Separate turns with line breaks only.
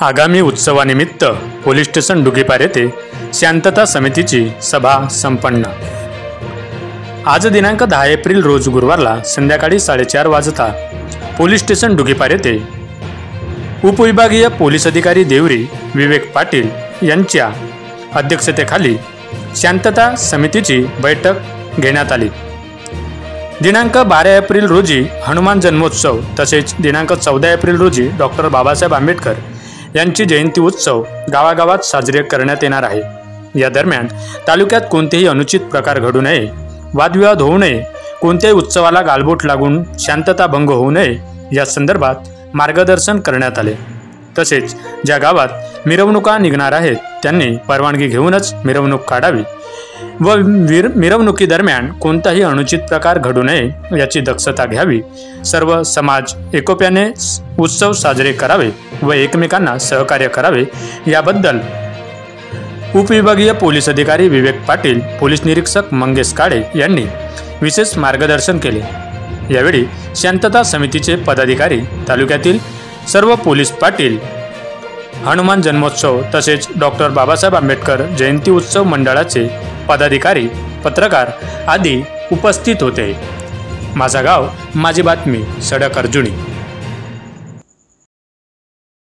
आगामी उत्सवानिमित्त police station डुगीपार येथे शांतता समितीची सभा संपन्न। आज दिनांक 10 एप्रिल रोज गुरुवारला संध्याकाळी 4:30 वाजता पोलीस स्टेशन डुगीपार येथे उपविभागीय पोलीस अधिकारी देवरी विवेक पाटील यांच्या अध्यक्षतेखाली शांतता समितीची बैठक घेण्यात आली। दिनांक 12 एप्रिल रोजी हनुमान जन्मोत्सव तसेच दिनांक 14 एप्रिल रोजी डॉक्टर बाबासाहेब आंबेडकर यांची जयंती उत्सव गावागावात साजरे करण्यात येणार आहे। या दरम्यान तालुक्यात कोणतेही अनुचित प्रकार घडू नये, वादविवाद होऊ नये, कोणत्याही उत्सवाला गालबोट लागून शांतता भंग होऊ नये या संदर्भात मार्गदर्शन करण्यात आले। तसेच ज्या गावात मिरवणुका निघणार आहेत त्यांनी परवानगी घेऊनच मिरवणूक काढावी व मिरवणुकीदरम्यान कोणताही अनुचित प्रकार घडू नये याची दक्षता घ्यावी। सर्व समाज एकोप्याने उत्सव साजरे करावे व एकमेकांना सहकार्य करावे याबद्दल उपविभागीय पोलीस अधिकारी विवेक पाटील, पोलीस निरीक्षक मंगेश काळे यांनी विशेष मार्गदर्शन केले। यावेळी शांतता समितीचे पदाधिकारी, तालुक्यातील सर्व पोलीस पाटील, हनुमान जन्मोत्सव तसेच डॉक्टर बाबासाहेब आंबेडकर जयंती उत्सव मंडळाचे पदाधिकारी, पत्रकार आदी उपस्थित होते। माझा गाव माझी बातमी, सडक अर्जुनी।